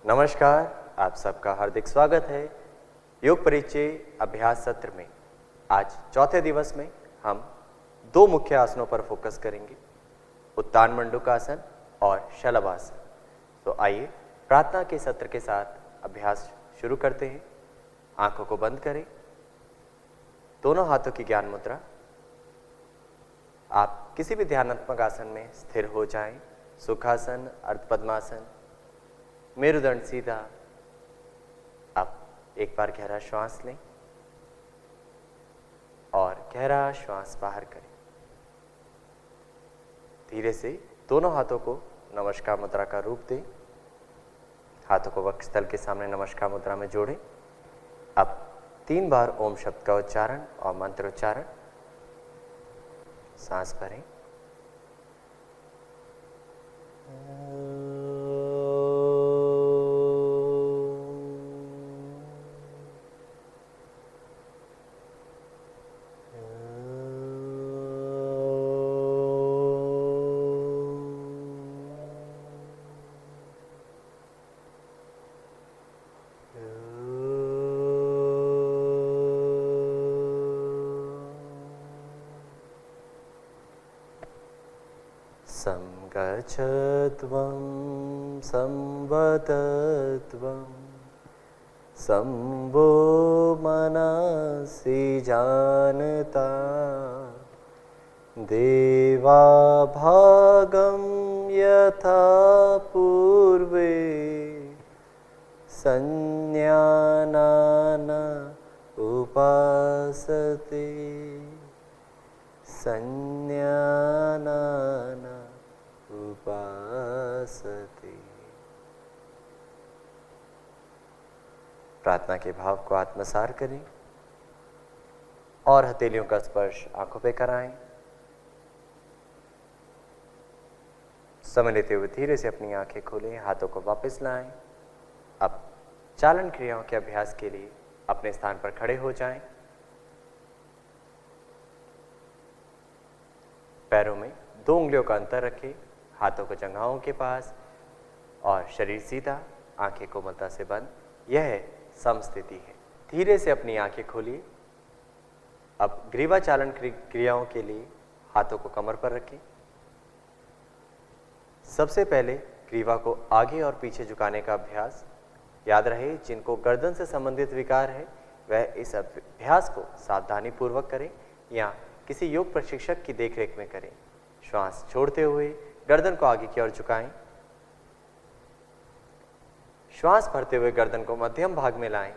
नमस्कार, आप सबका हार्दिक स्वागत है योग परिचय अभ्यास सत्र में। आज चौथे दिवस में हम दो मुख्य आसनों पर फोकस करेंगे, उत्तान मंडूकासन और शलभासन। तो आइए प्रार्थना के सत्र के साथ अभ्यास शुरू करते हैं। आंखों को बंद करें, दोनों हाथों की ज्ञान मुद्रा। आप किसी भी ध्यानात्मक आसन में स्थिर हो जाएं, सुखासन, अर्धपद्मासन, मेरुदंड सीधा। अब एक बार गहरा श्वास लें और गहरा श्वास बाहर करें। धीरे से दोनों हाथों को नमस्कार मुद्रा का रूप दें। हाथों को वक्षस्थल के सामने नमस्कार मुद्रा में जोड़ें। अब 3 बार ओम शब्द का उच्चारण और मंत्रोच्चारण। सांस भरें। संगच्छध्वं संवदध्वं संभो मनसि जानता देवा भागं यथा पूर्वे संज्ञानान उपासते संज्ञानान उपासते। प्रार्थना के भाव को आत्मसार करें और हथेलियों का स्पर्श आंखों पे कराएं। समय लेते हुए धीरे से अपनी आंखें खोलें, हाथों को वापस लाएं। अब चालन क्रियाओं के अभ्यास के लिए अपने स्थान पर खड़े हो जाएं। पैरों में 2 उंगलियों का अंतर रखें, हाथों को जंघाओं के पास और शरीर सीधा, आंखें कोमलता से बंद। यह समस्थिति है। धीरे से अपनी आंखें खोलिए। अब ग्रीवा चालन क्रियाओं के लिए हाथों को कमर पर रखें। सबसे पहले ग्रीवा को आगे और पीछे झुकाने का अभ्यास। याद रहे, जिनको गर्दन से संबंधित विकार है वह इस अभ्यास को सावधानी पूर्वक करें या किसी योग प्रशिक्षक की देखरेख में करें। श्वास छोड़ते हुए गर्दन को आगे की ओर झुकाएं। श्वास भरते हुए गर्दन को मध्यम भाग में लाएं।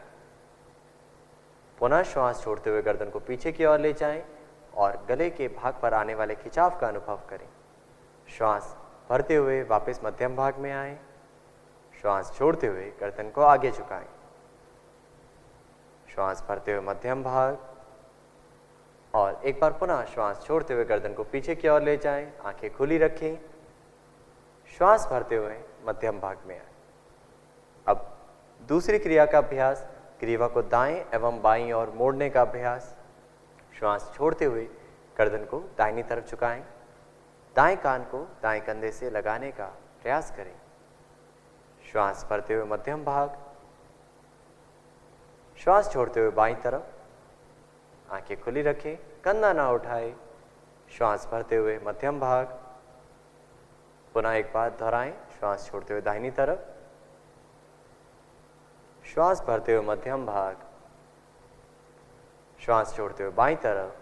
पुनः श्वास छोड़ते हुए गर्दन को पीछे की ओर ले जाएं और गले के भाग पर आने वाले खिंचाव का अनुभव करें। श्वास भरते हुए वापस मध्यम भाग में आएं। श्वास छोड़ते हुए गर्दन को आगे झुकाएं। श्वास भरते हुए मध्यम भाग और एक बार पुनः श्वास छोड़ते हुए गर्दन को पीछे की ओर ले जाएं। आंखें खुली रखें। श्वास भरते हुए मध्यम भाग में आए। अब दूसरी क्रिया का अभ्यास, ग्रीवा को दाएं एवं बाईं ओर मोड़ने का अभ्यास। श्वास छोड़ते हुए गर्दन को दाहिनी तरफ झुकाएं। दाएं कान को दाएं कंधे से लगाने का प्रयास करें। श्वास भरते हुए मध्यम भाग। श्वास छोड़ते हुए बाईं तरफ। आंखें खुली रखें, कंधा ना उठाएं। श्वास भरते हुए मध्यम भाग। पुनः एक बार दोहराएं। श्वास छोड़ते हुए दाहिनी तरफ। श्वास भरते हुए मध्यम भाग। श्वास छोड़ते हुए बाईं तरफ।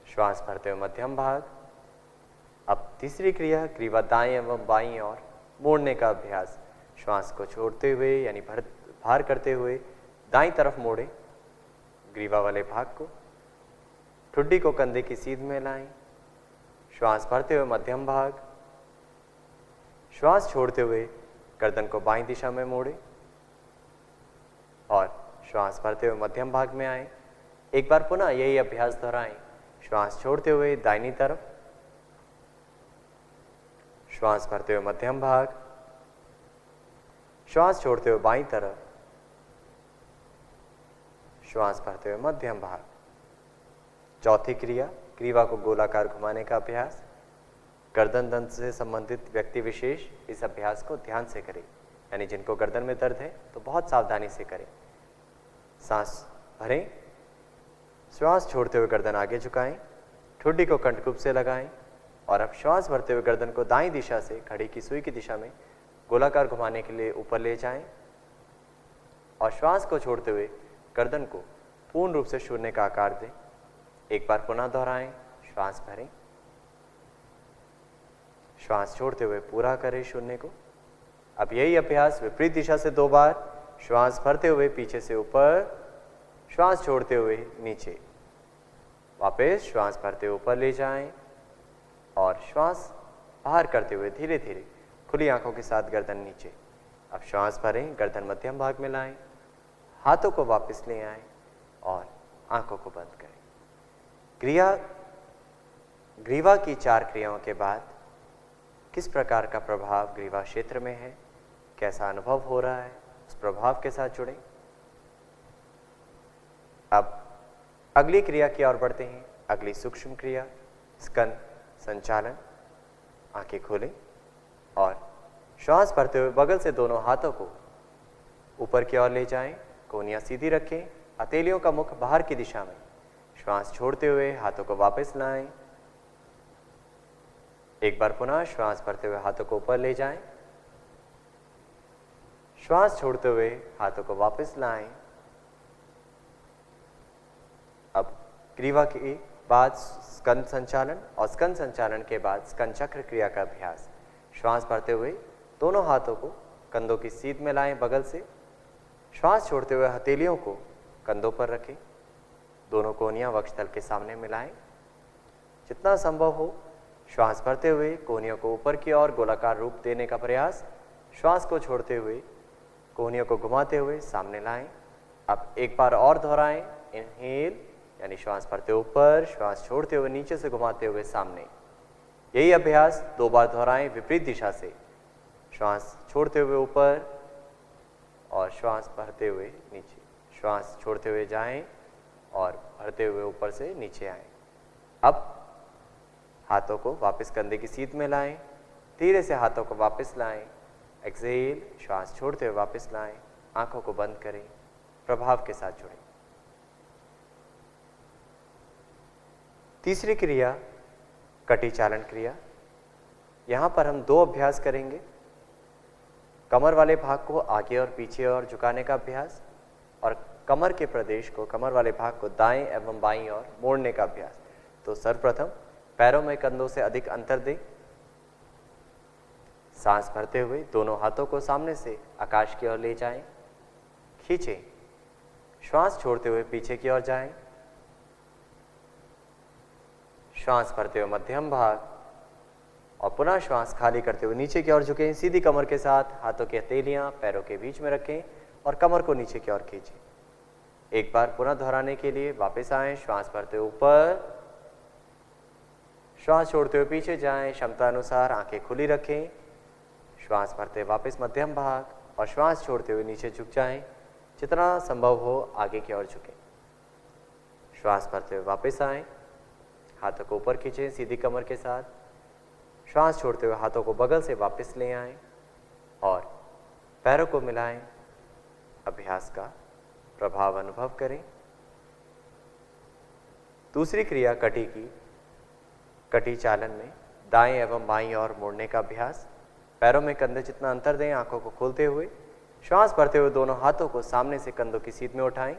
श्वास भरते हुए मध्यम भाग। अब तीसरी क्रिया, ग्रीवा दाएं एवं बाईं ओर मोड़ने का अभ्यास। श्वास को छोड़ते हुए यानी भार करते हुए दाईं तरफ मोड़ें। ग्रीवा वाले भाग को, ठुड्डी को कंधे की सीध में लाएं। श्वास भरते हुए मध्यम भाग। श्वास छोड़ते हुए गर्दन को बाईं दिशा में मोड़ें और श्वास भरते हुए मध्यम भाग में आए। एक बार पुनः यही अभ्यास दोहराएं। श्वास छोड़ते हुए दाहिनी तरफ। श्वास भरते हुए मध्यम भाग। श्वास छोड़ते हुए बाईं तरफ। श्वास भरते हुए मध्यम भाग। चौथी क्रिया, ग्रीवा को गोलाकार घुमाने का अभ्यास। गर्दन दंत से संबंधित व्यक्ति विशेष इस अभ्यास को ध्यान से करें, यानी जिनको गर्दन में दर्द है तो बहुत सावधानी से करें। सांस भरें, श्वास छोड़ते हुए गर्दन आगे झुकाएं, ठुड्डी को कंठकूप से लगाएं और अब श्वास भरते हुए गर्दन को दाईं दिशा से घड़ी की सुई की दिशा में गोलाकार घुमाने के लिए ऊपर ले जाएं और श्वास को छोड़ते हुए गर्दन को पूर्ण रूप से शून्य का आकार दें। एक बार पुनः दोहराएं, श्वास भरें, श्वास छोड़ते हुए पूरा करें शून्य को। अब यही अभ्यास विपरीत दिशा से 2 बार, श्वास भरते हुए पीछे से ऊपर, श्वास छोड़ते हुए नीचे, वापस श्वास भरते हुए ऊपर ले जाएं और श्वास बाहर करते हुए धीरे धीरे खुली आंखों के साथ गर्दन नीचे। अब श्वास भरें, गर्दन मध्यम भाग में लाएं, हाथों को वापस ले आएं और आंखों को बंद करें। ग्रीवा की 4 क्रियाओं के बाद किस प्रकार का प्रभाव ग्रीवा क्षेत्र में है, कैसा अनुभव हो रहा है, उस प्रभाव के साथ जुड़ें। अब अगली क्रिया की ओर बढ़ते हैं। अगली सूक्ष्म क्रिया स्कंद संचालन। आंखें खोलें और श्वास भरते हुए बगल से दोनों हाथों को ऊपर की ओर ले जाएं, कोहनियां सीधी रखें, हथेलियों का मुख बाहर की दिशा में। श्वास छोड़ते हुए हाथों को वापस लाएं। एक बार पुनः श्वास भरते हुए हाथों को ऊपर ले जाएं, श्वास छोड़ते हुए हाथों को वापस लाएं। अब ग्रीवा के बाद स्कंद संचालन और स्कंद संचालन के बाद स्कंद चक्र क्रिया का अभ्यास। श्वास भरते हुए दोनों हाथों को कंधों की सीध में लाएं बगल से, श्वास छोड़ते हुए हथेलियों को कंधों पर रखें, दोनों कोहनियां वक्षस्थल के सामने मिलाएं। जितना संभव हो श्वास भरते हुए कोहनियों को ऊपर की ओर गोलाकार रूप देने का प्रयास, श्वास को छोड़ते हुए कोहनियों को घुमाते हुए सामने लाएं। अब एक बार और दोहराएं, इनहेल यानी श्वास भरते ऊपर, श्वास छोड़ते हुए नीचे से घुमाते हुए सामने। यही अभ्यास 2 बार दोहराएं विपरीत दिशा से, श्वास छोड़ते हुए ऊपर और श्वास भरते हुए नीचे, श्वास छोड़ते हुए जाएं और भरते हुए ऊपर से नीचे आएं। अब हाथों को वापस कंधे की सीध में लाएं, धीरे से हाथों को वापस लाएं, एक्सहेल, श्वास छोड़ते हुए वापस लाएं, आंखों को बंद करें, प्रभाव के साथ जुड़ें। तीसरी क्रिया कटी चालन क्रिया। यहां पर हम 2 अभ्यास करेंगे। कमर वाले भाग को आगे और पीछे और झुकाने का अभ्यास और कमर के प्रदेश को, कमर वाले भाग को दाएं एवं बाईं ओर मोड़ने का अभ्यास। तो सर्वप्रथम पैरों में कंधों से अधिक अंतर दें, सांस भरते हुए दोनों हाथों को सामने से आकाश की ओर ले जाएं, खींचें, श्वास छोड़ते हुए पीछे की ओर जाएं, श्वास भरते हुए मध्यम भाग और पुनः श्वास खाली करते हुए नीचे की ओर झुकें, सीधी कमर के साथ, हाथों की हथेलियां पैरों के बीच में रखें और कमर को नीचे की ओर खींचें। एक बार पुनः दोहराने के लिए वापस आएं, श्वास भरते हुए ऊपर, श्वास छोड़ते हुए पीछे जाएं, क्षमता अनुसार आंखें खुली रखें, श्वास भरते वापस मध्यम भाग और श्वास छोड़ते हुए नीचे झुक जाएं, जितना संभव हो आगे की ओर झुकें। श्वास भरते हुए वापस आएं, हाथों को ऊपर खींचें सीधी कमर के साथ, श्वास छोड़ते हुए हाथों को बगल से वापस ले आएं और पैरों को मिलाएं। अभ्यास का प्रभाव अनुभव करें। दूसरी क्रिया कटी चालन में दाएं एवं बाईं ओर मोड़ने का अभ्यास। पैरों में कंधे जितना अंतर दें, आंखों को खोलते हुए, श्वास भरते हुए दोनों हाथों को सामने से कंधों की सीध में उठाएं,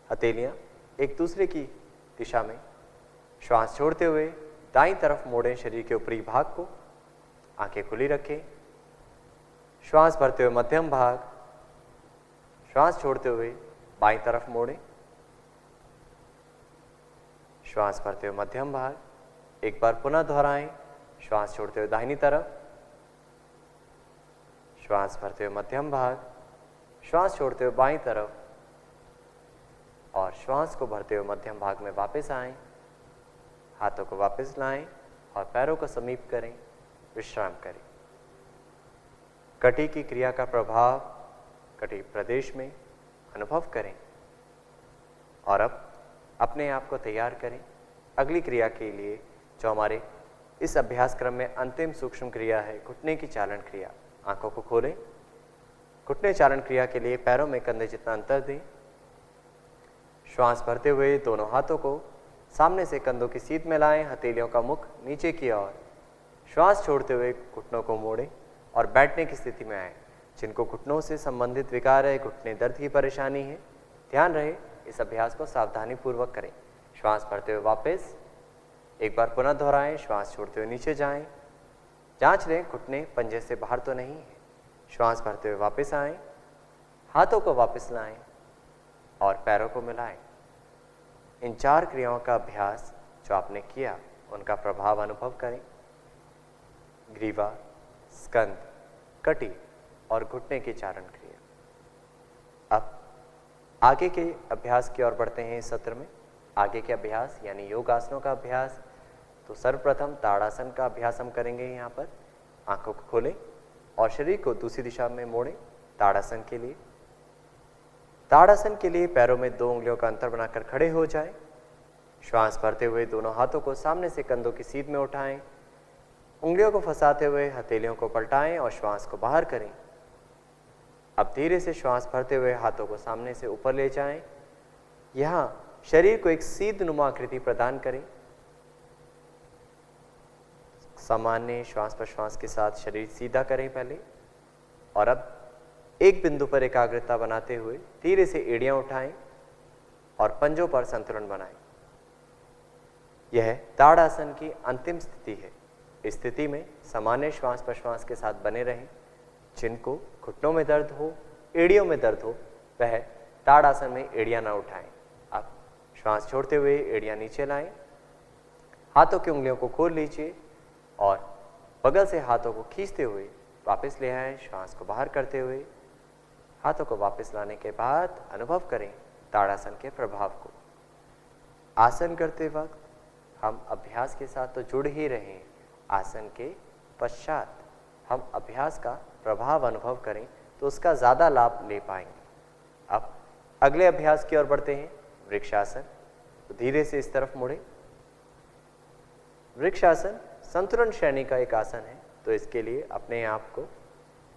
हथेलियां एक दूसरे की दिशा में, श्वास छोड़ते हुए दाईं तरफ मोड़ें शरीर के ऊपरी भाग को, आंखें खुली रखें, श्वास भरते हुए मध्यम भाग, श्वास छोड़ते हुए बाईं तरफ मोड़ें, श्वास भरते हुए मध्यम भाग। एक बार पुनः दोहराएं, श्वास छोड़ते हुए दाहिनी तरफ, श्वास भरते हुए मध्यम भाग, श्वास छोड़ते हुए बाईं तरफ और श्वास को भरते हुए मध्यम भाग में वापस आएं, हाथों को वापस लाएं और पैरों को समीप करें, विश्राम करें। कटी की क्रिया का प्रभाव कटी प्रदेश में अनुभव करें और अब अपने आप को तैयार करें अगली क्रिया के लिए, जो हमारे इस अभ्यास क्रम में अंतिम सूक्ष्म क्रिया है घुटने की चालन क्रिया। आंखों को खोलें। घुटने चालन क्रिया के लिए पैरों में कंधे जितना अंतर दें। श्वास भरते हुए दोनों हाथों को सामने से कंधों की सीध में लाएं, हथेलियों का मुख नीचे की ओर। श्वास छोड़ते हुए घुटनों को मोड़ें और बैठने की स्थिति में आएं। जिनको घुटनों से संबंधित विकार है, घुटने दर्द की परेशानी है, ध्यान रहे इस अभ्यास को सावधानी पूर्वक करें। श्वास भरते हुए वापस एक बार पुनः दोहराएं। श्वास छोड़ते हुए नीचे जाएं। जांच लें घुटने पंजे से बाहर तो नहीं है। श्वास भरते हुए वापस आएं, हाथों को वापस लाएं और पैरों को मिलाएं। इन 4 क्रियाओं का अभ्यास जो आपने किया उनका प्रभाव अनुभव करें। ग्रीवा, स्कंद, कटी और घुटने की चारण क्रिया। अब आगे के अभ्यास की ओर बढ़ते हैं। इस सत्र में आगे के अभ्यास यानी योग आसनों का अभ्यास। तो सर्वप्रथम ताड़ासन का अभ्यास हम करेंगे। यहाँ पर आंखों को खोलें और शरीर को दूसरी दिशा में मोड़ें। ताड़ासन के लिए पैरों में 2 उंगलियों का अंतर बनाकर खड़े हो जाएं। श्वास भरते हुए दोनों हाथों को सामने से कंधों की सीध में उठाएं। उंगलियों को फंसाते हुए हथेलियों को पलटाएं और श्वास को बाहर करें। अब धीरे से श्वास भरते हुए हाथों को सामने से ऊपर ले जाएं। यहाँ शरीर को एक सीध नुमा आकृति प्रदान करें। सामान्य श्वास प्रश्वास के साथ शरीर सीधा करें पहले, और अब एक बिंदु पर एकाग्रता बनाते हुए धीरे से एड़ियां उठाएं और पंजों पर संतुलन बनाएं। यह ताड़ासन की अंतिम स्थिति है। इस स्थिति में सामान्य श्वास प्रश्वास के साथ बने रहें। जिनको घुटनों में दर्द हो, एड़ियों में दर्द हो, वह ताड़ासन में एड़ियां ना उठाएं। अब श्वास छोड़ते हुए एड़ियां नीचे लाएं। हाथों की उंगलियों को खोल लीजिए और बगल से हाथों को खींचते हुए वापस ले आएं। श्वास को बाहर करते हुए हाथों को वापस लाने के बाद अनुभव करें ताड़ासन के प्रभाव को। आसन करते वक्त हम अभ्यास के साथ तो जुड़ ही रहे हैं, आसन के पश्चात हम अभ्यास का प्रभाव अनुभव करें तो उसका ज़्यादा लाभ ले पाएंगे। अब अगले अभ्यास की ओर बढ़ते हैं, वृक्षासन। तो धीरे से इस तरफ मुड़े। वृक्षासन संतुलन श्रेणी का एक आसन है, तो इसके लिए अपने आप को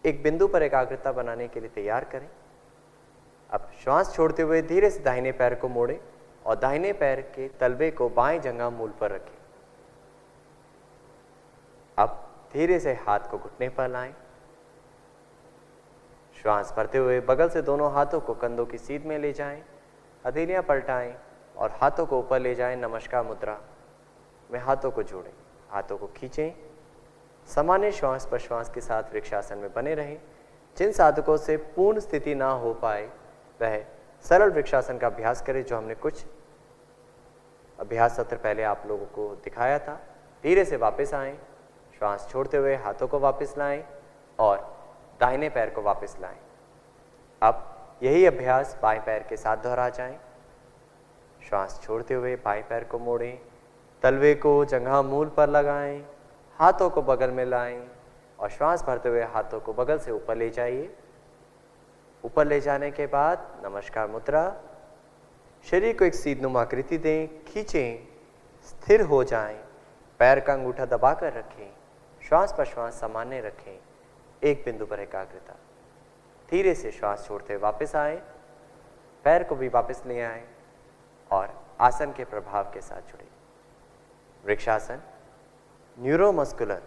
एक बिंदु पर एकाग्रता बनाने के लिए तैयार करें। अब श्वास छोड़ते हुए धीरे से दाहिने पैर को मोड़ें और दाहिने पैर के तलवे को बाएं जंघा मूल पर रखें। अब धीरे से हाथ को घुटने पर लाएं। श्वास भरते हुए बगल से दोनों हाथों को कंधों की सीध में ले जाएं, हथेलियां पलटाएं और हाथों को ऊपर ले जाएं। नमस्कार मुद्रा में हाथों को जोड़ें, हाथों को खींचें। सामान्य श्वास प्रश्वास के साथ वृक्षासन में बने रहें। जिन साधकों से पूर्ण स्थिति ना हो पाए वह सरल वृक्षासन का अभ्यास करें, जो हमने कुछ अभ्यास सत्र पहले आप लोगों को दिखाया था। धीरे से वापस आएं, श्वास छोड़ते हुए हाथों को वापस लाएं और दाहिने पैर को वापस लाएं। अब यही अभ्यास बाएं पैर के साथ दोहरा जाएं। श्वास छोड़ते हुए बाएं पैर को मोड़ें, तलवे को जंघा मूल पर लगाएं, हाथों को बगल में लाएं और श्वास भरते हुए हाथों को बगल से ऊपर ले जाइए। ऊपर ले जाने के बाद नमस्कार मुद्रा, शरीर को एक सीधनुमा आकृति दें, खींचें, स्थिर हो जाएं, पैर का अंगूठा दबाकर रखें, श्वास प्रश्वास सामान्य रखें, एक बिंदु पर एकाग्रता। धीरे से श्वास छोड़ते वापस आएं, पैर को भी वापस ले आएं और आसन के प्रभाव के साथ जुड़े। वृक्षासन न्यूरोमस्कुलर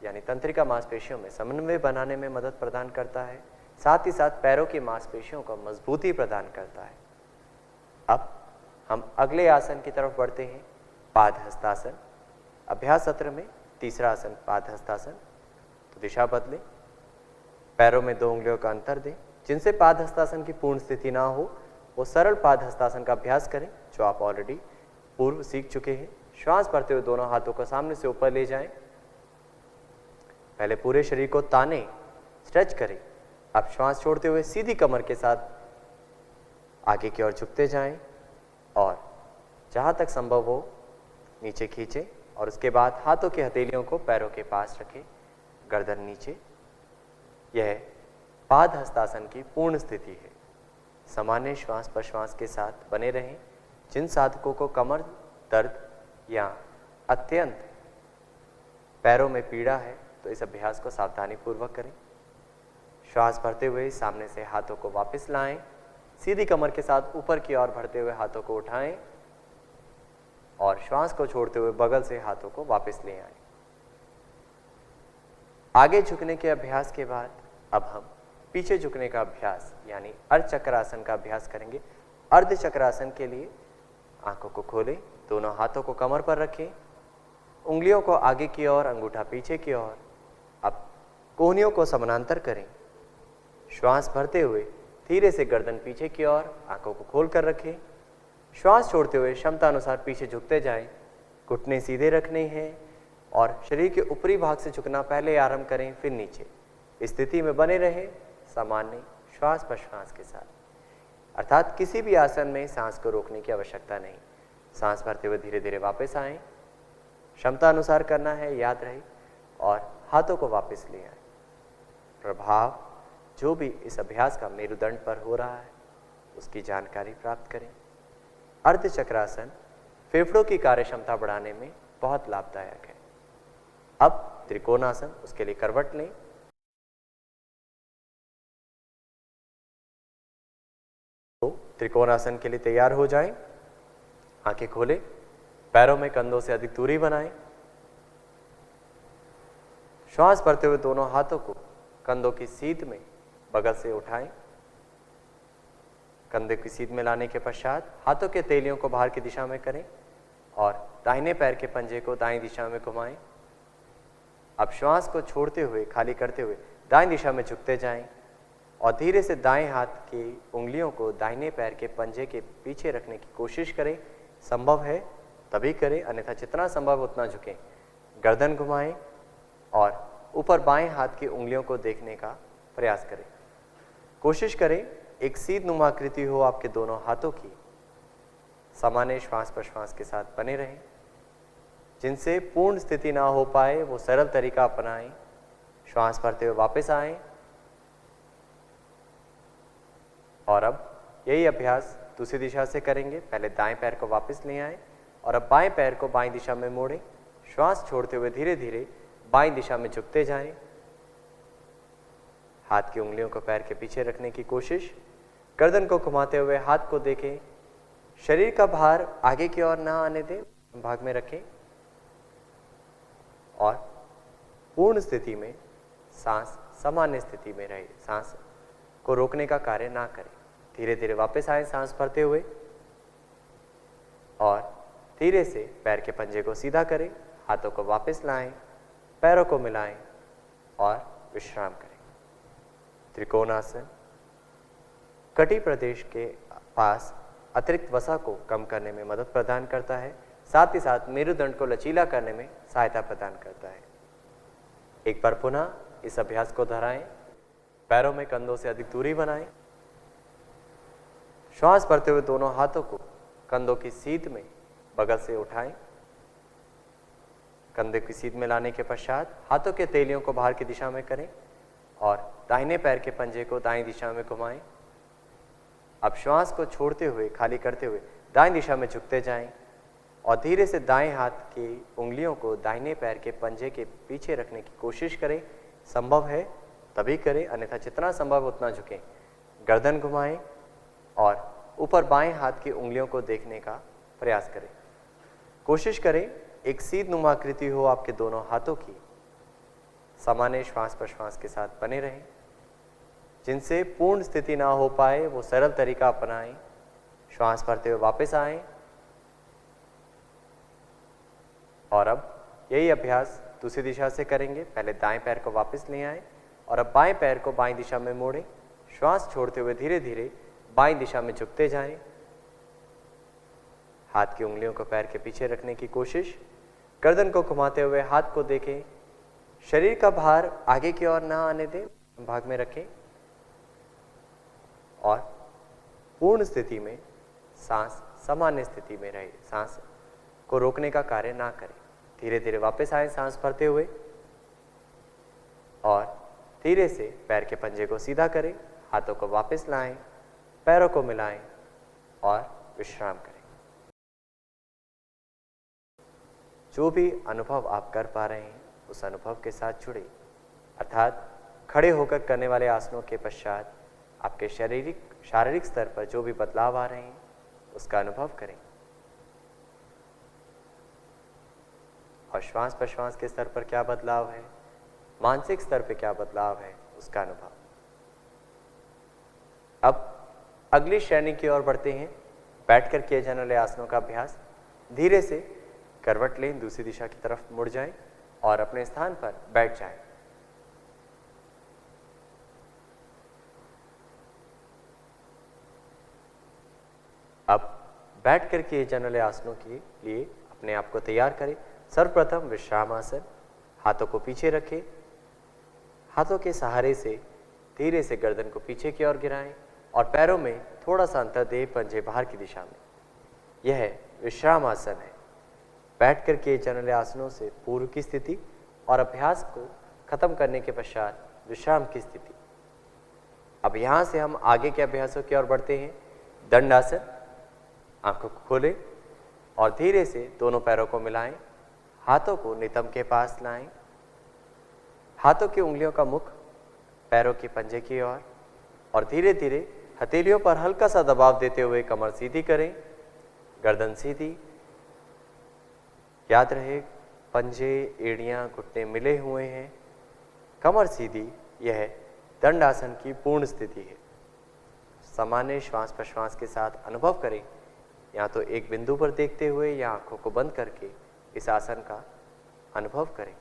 यानी तंत्रिका मांसपेशियों में समन्वय बनाने में मदद प्रदान करता है, साथ ही साथ पैरों की मांसपेशियों को मजबूती प्रदान करता है। अब हम अगले आसन की तरफ बढ़ते हैं, पाद हस्तासन। अभ्यास सत्र में तीसरा आसन पाद हस्तासन। तो दिशा बदलें, पैरों में 2 उंगलियों का अंतर दें। जिनसे पाद हस्तासन की पूर्ण स्थिति ना हो वो सरल पाद हस्तासन का अभ्यास करें, जो आप ऑलरेडी पूर्व सीख चुके हैं। श्वास भरते हुए दोनों हाथों को सामने से ऊपर ले जाएं। पहले पूरे शरीर को ताने, स्ट्रेच करें। अब श्वास छोड़ते हुए सीधी कमर के साथ आगे की ओर झुकते जाएं और जहां तक संभव हो नीचे खींचें और उसके बाद हाथों की हथेलियों को पैरों के पास रखें, गर्दन नीचे। यह पाद हस्तासन की पूर्ण स्थिति है। सामान्य श्वास प्रश्वास के साथ बने रहें। जिन साधकों को कमर दर्द या अत्यंत पैरों में पीड़ा है तो इस अभ्यास को सावधानी पूर्वक करें। श्वास भरते हुए सामने से हाथों को वापस लाएं, सीधी कमर के साथ ऊपर की ओर बढ़ते हुए हाथों को उठाएं और श्वास को छोड़ते हुए बगल से हाथों को वापस ले आएं। आगे झुकने के अभ्यास के बाद अब हम पीछे झुकने का अभ्यास यानी अर्धचक्रासन का अभ्यास करेंगे। अर्धचक्रासन के लिए आंखों को खोलें, दोनों हाथों को कमर पर रखें, उंगलियों को आगे की ओर, अंगूठा पीछे की ओर। अब कोहनियों को समानांतर करें। श्वास भरते हुए धीरे से गर्दन पीछे की ओर, आंखों को खोलकर रखें। श्वास छोड़ते हुए क्षमता अनुसार पीछे झुकते जाएं। घुटने सीधे रखने हैं और शरीर के ऊपरी भाग से झुकना पहले आरंभ करें, फिर नीचे। इस स्थिति में बने रहें सामान्य श्वास प्रश्वास के साथ, अर्थात किसी भी आसन में सांस को रोकने की आवश्यकता नहीं। सांस भरते हुए धीरे धीरे वापस आएं, क्षमता अनुसार करना है, याद रहे, और हाथों को वापस ले आएं। प्रभाव जो भी इस अभ्यास का मेरुदंड पर हो रहा है उसकी जानकारी प्राप्त करें। अर्धचक्रासन फेफड़ों की कार्यक्षमता बढ़ाने में बहुत लाभदायक है। अब त्रिकोणासन, उसके लिए करवट लें। तो त्रिकोणासन के लिए तैयार हो जाएं। आंखें खोलें, पैरों में कंधों से अधिक दूरी बनाएं। श्वास भरते हुए दोनों हाथों को कंधों की सीध में बगल से उठाएं। कंधे की सीध में लाने के पश्चात हाथों के तेलियों को बाहर की दिशा में करें और दाहिने पैर के पंजे को दाईं दिशा में घुमाएं। अब श्वास को छोड़ते हुए, खाली करते हुए दाईं दिशा में झुकते जाएं और धीरे से दाएं हाथ की उंगलियों को दाहिने पैर के पंजे के पीछे रखने की कोशिश करें। संभव है तभी करें, अन्यथा जितना संभव उतना झुकें। गर्दन घुमाएं और ऊपर बाएं हाथ की उंगलियों को देखने का प्रयास करें। कोशिश करें एक सीध नुमा आकृति हो आपके दोनों हाथों की। सामान्य श्वास प्रश्वास के साथ बने रहें। जिनसे पूर्ण स्थिति ना हो पाए वो सरल तरीका अपनाएं। श्वास भरते हुए वापस आएं और अब यही अभ्यास दूसरी दिशा से करेंगे। पहले दाएं पैर को वापस ले आएं और अब बाएं पैर को बाएं दिशा में मोड़ें। श्वास छोड़ते हुए धीरे धीरे बाएं दिशा में झुकते जाएं। हाथ की उंगलियों को पैर के पीछे रखने की कोशिश। गर्दन को घुमाते हुए हाथ को देखें। शरीर का भार आगे की ओर ना आने दें, भाग में रखें और पूर्ण स्थिति में सांस सामान्य स्थिति में रहे। सांस को रोकने का कार्य ना करें। धीरे धीरे वापस आए सांस भरते हुए और धीरे से पैर के पंजे को सीधा करें। हाथों को वापस लाएं, पैरों को मिलाएं और विश्राम करें। त्रिकोणासन कटी प्रदेश के पास अतिरिक्त वसा को कम करने में मदद प्रदान करता है, साथ ही साथ मेरुदंड को लचीला करने में सहायता प्रदान करता है। एक बार पुनः इस अभ्यास को दोहराएं। पैरों में कंधों से अधिक दूरी बनाएं। श्वास भरते हुए दोनों हाथों को कंधों की सीध में बगल से उठाएं। कंधे की सीध में लाने के पश्चात हाथों के तेलियों को बाहर की दिशा में करें और दाहिने पैर के पंजे को दाईं दिशा में घुमाएं। अब श्वास को छोड़ते हुए, खाली करते हुए दाईं दिशा में झुकते जाएं और धीरे से दाएं हाथ की उंगलियों को दाहिने पैर के पंजे के पीछे रखने की कोशिश करें। संभव है तभी करें, अन्यथा जितना संभव उतना झुकें। गर्दन घुमाएं और ऊपर बाएं हाथ की उंगलियों को देखने का प्रयास करें। कोशिश करें एक सीध नुमा आकृति हो आपके दोनों हाथों की। सामान्य श्वास प्रश्वास के साथ बने रहें। जिनसे पूर्ण स्थिति ना हो पाए वो सरल तरीका अपनाएं। श्वास भरते हुए वापस आएं और अब यही अभ्यास दूसरी दिशा से करेंगे। पहले दाएं पैर को वापस ले आएं और अब बाएं पैर को बाएं दिशा में मोड़ें। श्वास छोड़ते हुए धीरे धीरे बाएं दिशा में झुकते जाएं। हाथ की उंगलियों को पैर के पीछे रखने की कोशिश। गर्दन को घुमाते हुए हाथ को देखें। शरीर का भार आगे की ओर ना आने दें, भाग में रखें और पूर्ण स्थिति में सांस सामान्य स्थिति में रहे। सांस को रोकने का कार्य ना करें। धीरे धीरे वापस आए सांस भरते हुए और धीरे से पैर के पंजे को सीधा करें। हाथों को वापस लाएं, पैरों को मिलाएं और विश्राम करें। जो भी अनुभव आप कर पा रहे हैं उस अनुभव के साथ जुड़े, अर्थात खड़े होकर करने वाले आसनों के पश्चात आपके शारीरिक स्तर पर जो भी बदलाव आ रहे हैं उसका अनुभव करें और श्वास प्रश्वास के स्तर पर क्या बदलाव है, मानसिक स्तर पर क्या बदलाव है, उसका अनुभव। अब अगली श्रेणी की ओर बढ़ते हैं। बैठकर किए जाने वाले आसनों का अभ्यास। धीरे से करवट लें, दूसरी दिशा की तरफ मुड़ जाएं और अपने स्थान पर बैठ जाएं। अब बैठकर किए जाने वाले आसनों के लिए अपने आप को तैयार करें। सर्वप्रथम विश्राम आसन। हाथों को पीछे रखें, हाथों के सहारे से धीरे से गर्दन को पीछे की ओर गिराएं और पैरों में थोड़ा सा अंतर दें पंजे बाहर की दिशा में। यह विश्राम आसन है। बैठकर किए जाने वाले आसनों से पूर्व की स्थिति और अभ्यास को खत्म करने के पश्चात विश्राम की स्थिति। अब यहाँ से हम आगे के अभ्यासों की ओर बढ़ते हैं। दंडासन। आंखों को खोलें और धीरे से दोनों पैरों को मिलाएं, हाथों को नितंब के पास लाएं, हाथों की उंगलियों का मुख पैरों के पंजे की ओर और धीरे धीरे हथेलियों पर हल्का सा दबाव देते हुए कमर सीधी करें, गर्दन सीधी। याद रहे पंजे, एड़ियां, घुटने मिले हुए हैं, कमर सीधी। यह दंडासन की पूर्ण स्थिति है। सामान्य श्वास प्रश्वास के साथ अनुभव करें, या तो एक बिंदु पर देखते हुए या आंखों को बंद करके इस आसन का अनुभव करें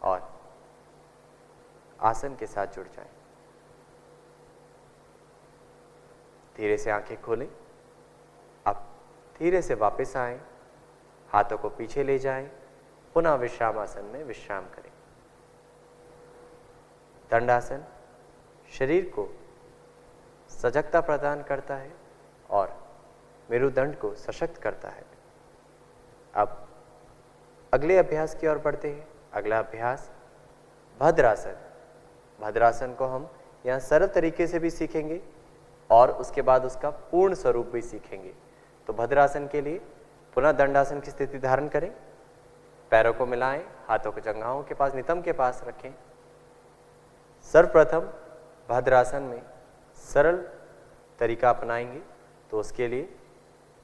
और आसन के साथ जुड़ जाएं। धीरे से आंखें खोलें। अब धीरे से वापस आएं, हाथों को पीछे ले जाएं, पुनः विश्राम आसन में विश्राम करें। दंडासन शरीर को सजगता प्रदान करता है और मेरुदंड को सशक्त करता है। अब अगले अभ्यास की ओर बढ़ते हैं। अगला अभ्यास भद्रासन। भद्रासन को हम यहाँ सरल तरीके से भी सीखेंगे और उसके बाद उसका पूर्ण स्वरूप भी सीखेंगे। तो भद्रासन के लिए पुनः दंडासन की स्थिति धारण करें, पैरों को मिलाएं, हाथों को जंघाओं के पास, नितंब के पास रखें। सर्वप्रथम भद्रासन में सरल तरीका अपनाएंगे तो उसके लिए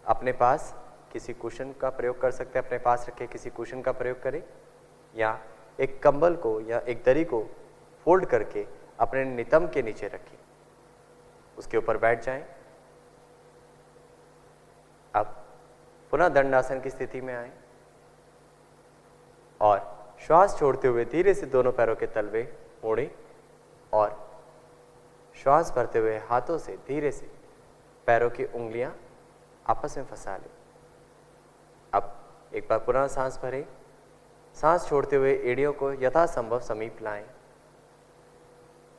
अपने पास किसी कुशन का प्रयोग कर सकते हैं। अपने पास रखे किसी कुशन का प्रयोग करें या एक कंबल को या एक दरी को फोल्ड करके अपने नितंब के नीचे रखें, उसके ऊपर बैठ जाएं। अब पुनः दंडासन की स्थिति में आएं और श्वास छोड़ते हुए धीरे से दोनों पैरों के तलवे मोड़ें और श्वास भरते हुए हाथों से धीरे से पैरों की उंगलियां आपस में फंसा लें। अब एक बार पुनः सांस भरें, सांस छोड़ते हुए एड़ियों को यथासंभव समीप लाएं।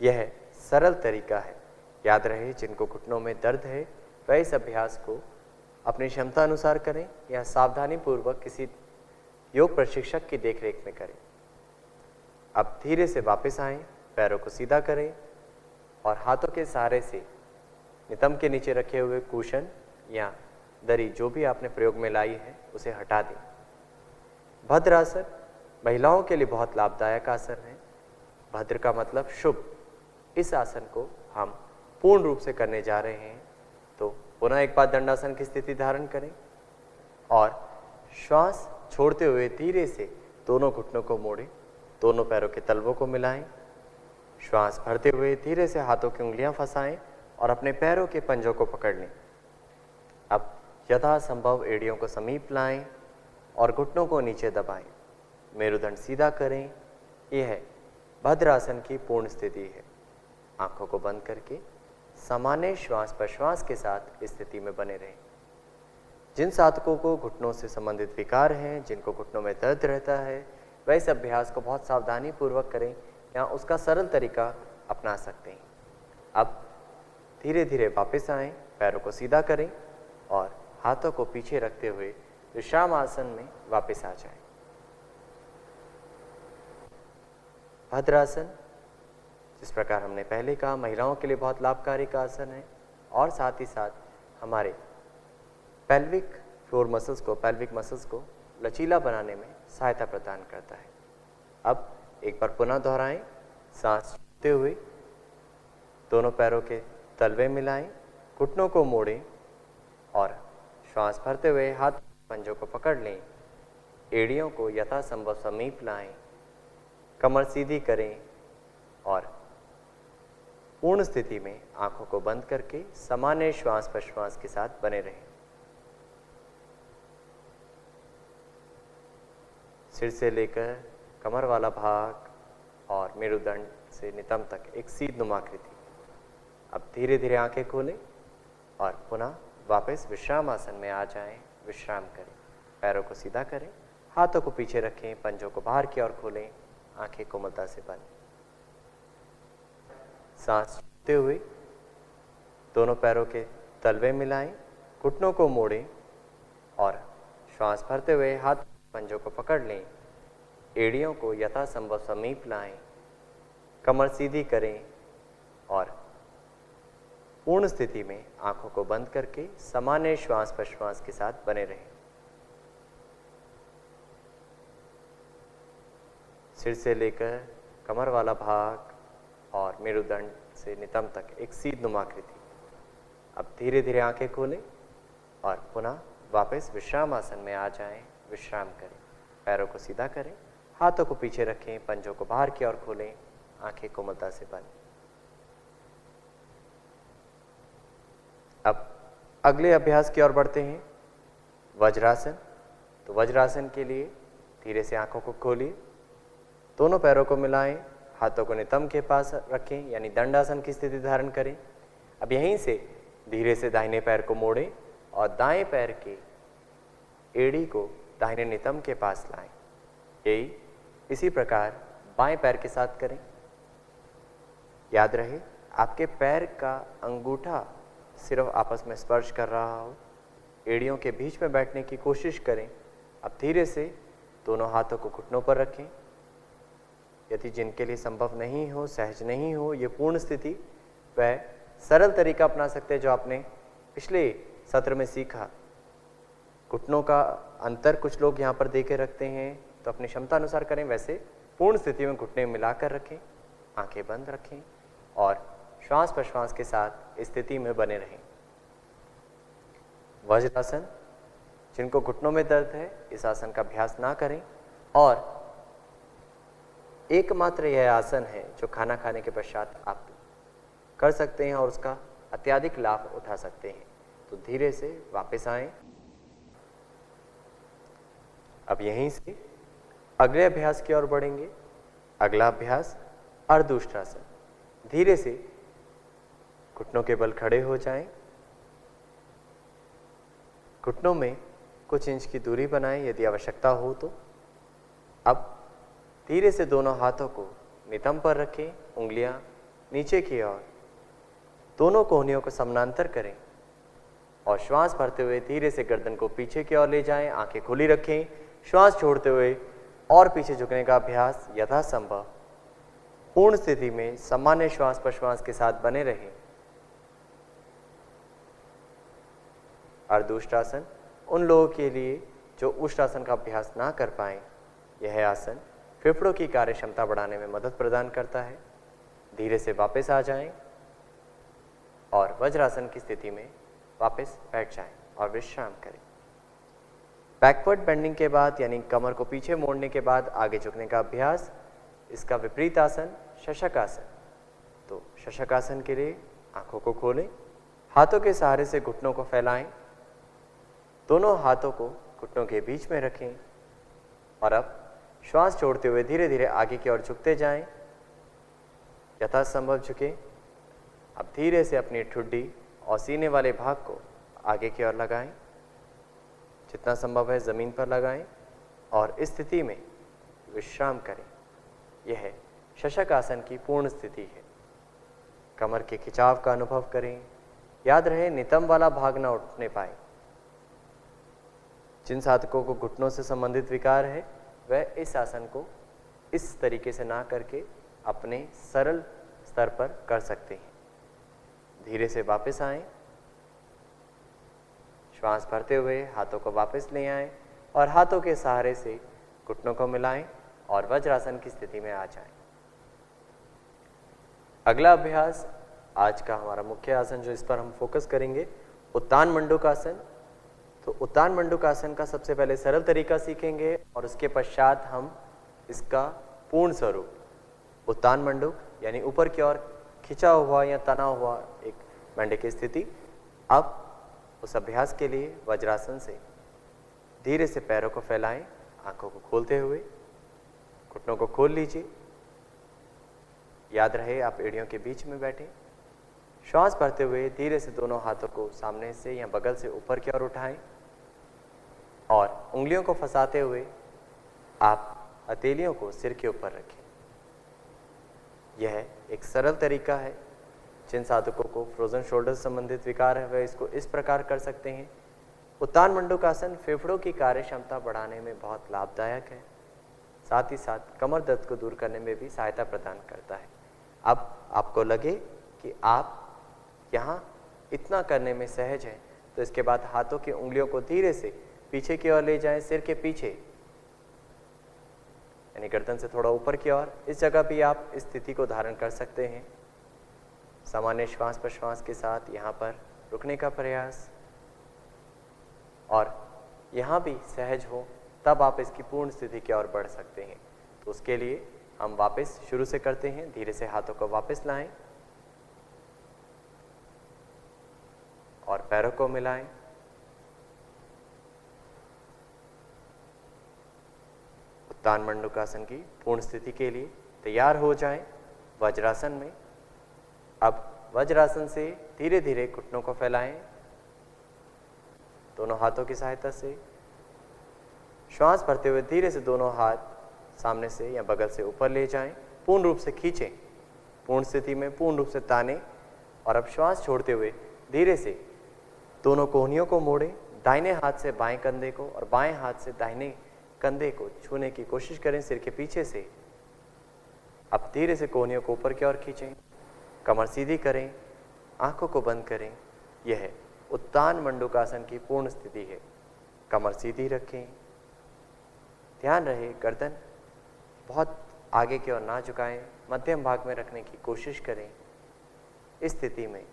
यह सरल तरीका है। याद रहे जिनको घुटनों में दर्द है वह इस अभ्यास को अपनी क्षमता अनुसार करें या सावधानी पूर्वक किसी योग प्रशिक्षक की देखरेख में करें। अब धीरे से वापस आएं, पैरों को सीधा करें और हाथों के सहारे से नितंब के नीचे रखे हुए कुशन या दरी जो भी आपने प्रयोग में लाई है उसे हटा दें। भद्रासन महिलाओं के लिए बहुत लाभदायक आसन है। भद्र का मतलब शुभ। इस आसन को हम पूर्ण रूप से करने जा रहे हैं। तो पुनः एक बार दंडासन की स्थिति धारण करें और श्वास छोड़ते हुए धीरे से दोनों घुटनों को मोड़ें, दोनों पैरों के तलवों को मिलाएं। श्वास भरते हुए धीरे से हाथों की उंगलियां फंसाएं और अपने पैरों के पंजों को पकड़ लें। अब यथासंभव एड़ियों को समीप लाएं और घुटनों को नीचे दबाएं। मेरुदंड सीधा करें। यह भद्रासन की पूर्ण स्थिति है। आंखों को बंद करके सामान्य श्वास प्रश्वास के साथ इस स्थिति में बने रहें। जिन साधकों को घुटनों से संबंधित विकार हैं, जिनको घुटनों में दर्द रहता है, वह इस अभ्यास को बहुत सावधानी पूर्वक करें या उसका सरल तरीका अपना सकते हैं। अब धीरे धीरे वापस आएं, पैरों को सीधा करें और हाथों को पीछे रखते हुए विश्राम आसन में वापस आ जाएं। भद्रासन जिस प्रकार हमने पहले कहा महिलाओं के लिए बहुत लाभकारी का आसन है और साथ ही साथ हमारे पेल्विक फ्लोर मसल्स को, पेल्विक मसल्स को लचीला बनाने में सहायता प्रदान करता है। अब एक बार पुनः दोहराएं। सांस छोड़ते हुए दोनों पैरों के तलवे मिलाएं, घुटनों को मोड़ें और श्वास भरते हुए हाथ पंजों को पकड़ लें। एड़ियों को यथासंभव समीप लाएं, कमर सीधी करें और पूर्ण स्थिति में आंखों को बंद करके सामान्य श्वास प्रश्वास के साथ बने रहें। सिर से लेकर कमर वाला भाग और मेरुदंड से नितंब तक एक सीध आकृति। अब धीरे धीरे आंखें खोलें और पुनः वापस विश्राम आसन में आ जाएं। विश्राम करें, पैरों को सीधा करें, हाथों को पीछे रखें, पंजों को बाहर की ओर खोलें, आंखें कोमलता से बंद। सांस छोड़ते हुए दोनों पैरों के तलवे मिलाएं, घुटनों को मोड़ें और श्वास भरते हुए हाथ पंजों को पकड़ लें। एड़ियों को यथासंभव समीप लाएं, कमर सीधी करें और पूर्ण स्थिति में आंखों को बंद करके सामान्य श्वास प्रश्वास के साथ बने रहें। सिर से लेकर कमर वाला भाग और मेरुदंड से नितंब तक एक सीध आकृति। अब धीरे धीरे आंखें खोलें और पुनः वापस विश्राम आसन में आ जाएं। विश्राम करें, पैरों को सीधा करें, हाथों को पीछे रखें, पंजों को बाहर की ओर खोलें, आंखें कोमलता से बंद। अब अगले अभ्यास की ओर बढ़ते हैं, वज्रासन। तो वज्रासन के लिए धीरे से आंखों को खोलिए, दोनों पैरों को मिलाएं, हाथों को नितंब के पास रखें यानी दंडासन की स्थिति धारण करें। अब यहीं से धीरे से दाहिने पैर को मोड़ें और दाएं पैर के एड़ी को दाहिने नितंब के पास लाएं। यही इसी प्रकार बाएं पैर के साथ करें। याद रहे आपके पैर का अंगूठा सिर्फ आपस में स्पर्श कर रहा हो, एड़ियों के बीच में बैठने की कोशिश करें। अब धीरे से दोनों हाथों को घुटनों पर रखें। यदि जिनके लिए संभव नहीं हो, सहज नहीं हो ये पूर्ण स्थिति, वह सरल तरीका अपना सकते हैं जो आपने पिछले सत्र में सीखा। घुटनों का अंतर कुछ लोग यहाँ पर दे के रखते हैं, तो अपनी क्षमता अनुसार करें। वैसे पूर्ण स्थिति में घुटने मिलाकर रखें, आंखें बंद रखें और श्वास प्रश्वास के साथ स्थिति में बने रहें। वज्रासन, जिनको घुटनों में दर्द है इस आसन का अभ्यास ना करें और एकमात्र यह आसन है जो खाना खाने के पश्चात आप कर सकते हैं और उसका अत्यधिक लाभ उठा सकते हैं। तो धीरे से वापस आएं। अब यहीं से अगले अभ्यास की ओर बढ़ेंगे। अगला अभ्यास अर्धउष्ट्रासन। धीरे से घुटनों के बल खड़े हो जाएं, घुटनों में कुछ इंच की दूरी बनाएं यदि आवश्यकता हो तो। अब धीरे से दोनों हाथों को नितंब पर रखें, उंगलियां नीचे की ओर, दोनों कोहनियों को समानांतर करें और श्वास भरते हुए धीरे से गर्दन को पीछे की ओर ले जाएं, आंखें खुली रखें। श्वास छोड़ते हुए और पीछे झुकने का अभ्यास यथासंभव पूर्ण स्थिति में सामान्य श्वास प्रश्वास के साथ बने रहें। अर्धउष्ट्रासन उन लोगों के लिए जो उष्ट्रासन का अभ्यास ना कर पाएं, यह आसन फेफड़ों की कार्य क्षमता बढ़ाने में मदद प्रदान करता है। धीरे से वापस आ जाएं और वज्रासन की स्थिति में वापस बैठ जाएं और विश्राम करें। बैकवर्ड बेंडिंग के बाद यानी कमर को पीछे मोड़ने के बाद आगे झुकने का अभ्यास, इसका विपरीत आसन शशक आसन। तो शशक आसन के लिए आंखों को खोलें, हाथों के सहारे से घुटनों को फैलाएं, दोनों हाथों को घुटनों के बीच में रखें और अब श्वास छोड़ते हुए धीरे धीरे आगे की ओर झुकते जाएं, यथासंभव झुकें। अब धीरे से अपनी ठुड्डी और सीने वाले भाग को आगे की ओर लगाएं, जितना संभव है जमीन पर लगाएं और इस स्थिति में विश्राम करें। यह शशक आसन की पूर्ण स्थिति है। कमर के खिंचाव का अनुभव करें। याद रहे नितंब वाला भाग ना उठने पाए। जिन साधकों को घुटनों से संबंधित विकार है वह इस आसन को इस तरीके से ना करके अपने सरल स्तर पर कर सकते हैं। धीरे से वापस आएं, श्वास भरते हुए हाथों को वापस ले आएं और हाथों के सहारे से घुटनों को मिलाएं और वज्रासन की स्थिति में आ जाएं। अगला अभ्यास आज का हमारा मुख्य आसन जो इस पर हम फोकस करेंगे, उत्तान मंडूकासन। तो उत्तान मंडूकासन का सबसे पहले सरल तरीका सीखेंगे और उसके पश्चात हम इसका पूर्ण स्वरूप उत्तान मंडूक यानी ऊपर की ओर खिंचा हुआ या तना हुआ एक मंडे की स्थिति। अब उस अभ्यास के लिए वज्रासन से धीरे से पैरों को फैलाएं, आंखों को खोलते हुए घुटनों को खोल लीजिए। याद रहे आप एड़ियों के बीच में बैठे। श्वास भरते हुए धीरे से दोनों हाथों को सामने से या बगल से ऊपर की ओर उठाएं और उंगलियों को फंसाते हुए आप हथेलियों को सिर के ऊपर रखें। यह एक सरल तरीका है। जिन साधकों को फ्रोजन शोल्डर संबंधित विकार है वह इसको इस प्रकार कर सकते हैं। उत्तान मंडूकासन फेफड़ों की कार्य क्षमता बढ़ाने में बहुत लाभदायक है, साथ ही साथ कमर दर्द को दूर करने में भी सहायता प्रदान करता है। अब आपको लगे कि आप यहाँ इतना करने में सहज हैं, तो इसके बाद हाथों की उंगलियों को धीरे से पीछे की ओर ले जाएं, सिर के पीछे यानी गर्दन से थोड़ा ऊपर की ओर। इस जगह भी आप इस स्थिति को धारण कर सकते हैं। सामान्य श्वास प्रश्वास के साथ यहाँ पर रुकने का प्रयास, और यहाँ भी सहज हो तब आप इसकी पूर्ण स्थिति की ओर बढ़ सकते हैं। तो उसके लिए हम वापस शुरू से करते हैं। धीरे से हाथों को वापस लाएं और पैरों को मिलाएं। उत्तान मंडूकासन की पूर्ण स्थिति के लिए तैयार हो जाएं वज्रासन में। अब वज्रासन से धीरे धीरे घुटनों को फैलाएं दोनों हाथों की सहायता से। श्वास भरते हुए धीरे से दोनों हाथ सामने से या बगल से ऊपर ले जाएं, पूर्ण रूप से खींचें, पूर्ण स्थिति में पूर्ण रूप से ताने। और अब श्वास छोड़ते हुए धीरे से दोनों कोहनियों को मोड़ें, दाहिने हाथ से बाएं कंधे को और बाएं हाथ से दाहिने कंधे को छूने की कोशिश करें सिर के पीछे से। अब धीरे से कोहनियों को ऊपर की ओर खींचें, कमर सीधी करें, आंखों को बंद करें। यह उत्तान मंडूकासन की पूर्ण स्थिति है। कमर सीधी रखें, ध्यान रहे गर्दन बहुत आगे की ओर ना झुकाएं, मध्यम भाग में रखने की कोशिश करें। इस स्थिति में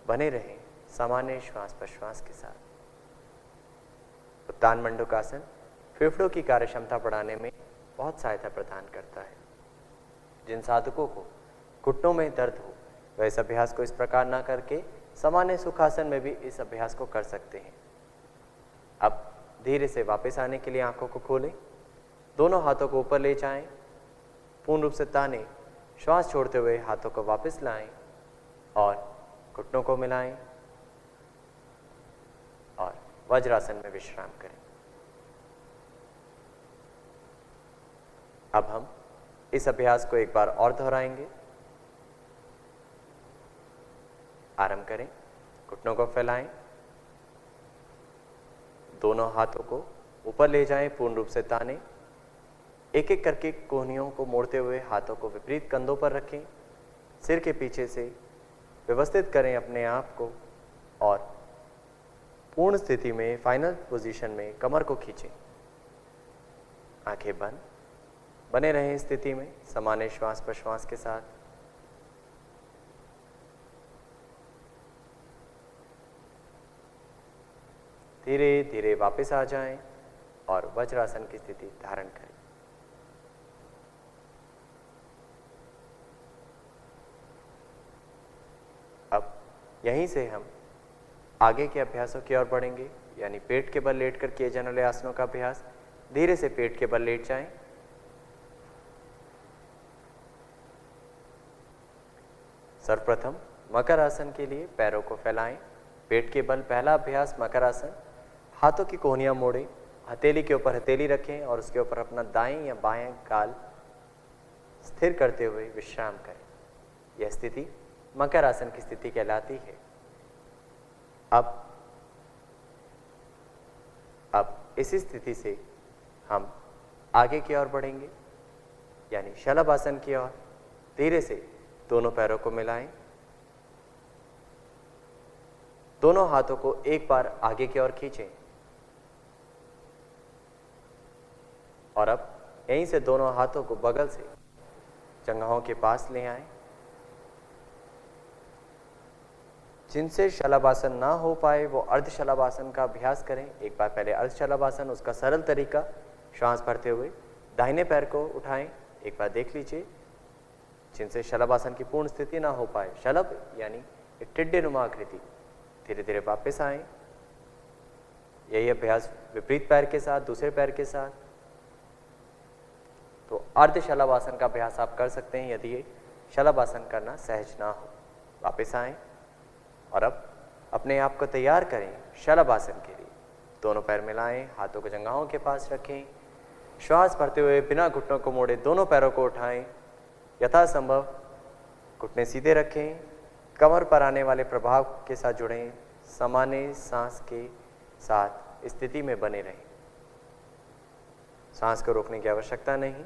बने रहें सामान्य श्वास प्रश्वास के साथ। उत्तान मंडूकासन फेफड़ों की कार्य क्षमता बढ़ाने में बहुत सहायता प्रदान करता है। जिन साधकों को घुटनों में दर्द हो वह इस अभ्यास को इस प्रकार ना करके सामान्य सुखासन में भी इस अभ्यास को कर सकते हैं। अब धीरे से वापस आने के लिए आंखों को खोलें, दोनों हाथों को ऊपर ले जाएं, पूर्ण रूप से ताने, श्वास छोड़ते हुए हाथों को वापस लाएं और घुटनों को मिलाएं और वज्रासन में विश्राम करें। अब हम इस अभ्यास को एक बार और दोहराएंगे। आरंभ करें, घुटनों को फैलाएं, दोनों हाथों को ऊपर ले जाएं, पूर्ण रूप से ताने, एक एक करके कोहनियों को मोड़ते हुए हाथों को विपरीत कंधों पर रखें, सिर के पीछे से व्यवस्थित करें अपने आप को और पूर्ण स्थिति में फाइनल पोजीशन में कमर को खींचें। आंखें बंद, बने रहें स्थिति में सामान्य श्वास प्रश्वास के साथ। धीरे धीरे वापस आ जाएं और वज्रासन की स्थिति धारण करें। अब यहीं से हम आगे के अभ्यासों की ओर बढ़ेंगे, यानी पेट के बल लेटकर किए जाने वाले आसनों का अभ्यास। धीरे से पेट के बल लेट जाएं, सर्वप्रथम मकर आसन के लिए पैरों को फैलाएं। पेट के बल पहला अभ्यास मकर आसन। हाथों की कोहनियां मोड़ें, हथेली के ऊपर हथेली रखें और उसके ऊपर अपना दाएं या बाएं गाल स्थिर करते हुए विश्राम करें। यह स्थिति मकर आसन की स्थिति कहलाती है। अब इसी स्थिति से हम आगे की ओर बढ़ेंगे, यानी शलभ आसन की ओर। धीरे से दोनों पैरों को मिलाएं, दोनों हाथों को एक बार आगे की ओर खींचें और अब यहीं से दोनों हाथों को बगल से जंघाओं के पास ले आए। जिनसे शलभासन ना हो पाए वो अर्ध शलभासन का अभ्यास करें। एक बार पहले अर्ध शलभासन, उसका सरल तरीका, श्वास भरते हुए दाहिने पैर को उठाएं। एक बार देख लीजिए। जिनसे शलभासन की पूर्ण स्थिति ना हो पाए, शलभ यानी एक टिड्डे नुमा आकृति, धीरे धीरे वापस आए। यही अभ्यास विपरीत पैर के साथ, दूसरे पैर के साथ। तो अर्ध शलभासन का अभ्यास आप कर सकते हैं यदि शलभासन करना सहज ना हो। वापस आए और अब अपने आप को तैयार करें शलभासन के लिए। दोनों पैर मिलाएं, हाथों को जंघाओं के पास रखें। श्वास भरते हुए बिना घुटनों को मोड़े दोनों पैरों को उठाएं। यथासंभव घुटने सीधे रखें। कमर पर आने वाले प्रभाव के साथ जुड़ें। सामान्य सांस के साथ स्थिति में बने रहें। सांस को रोकने की आवश्यकता नहीं।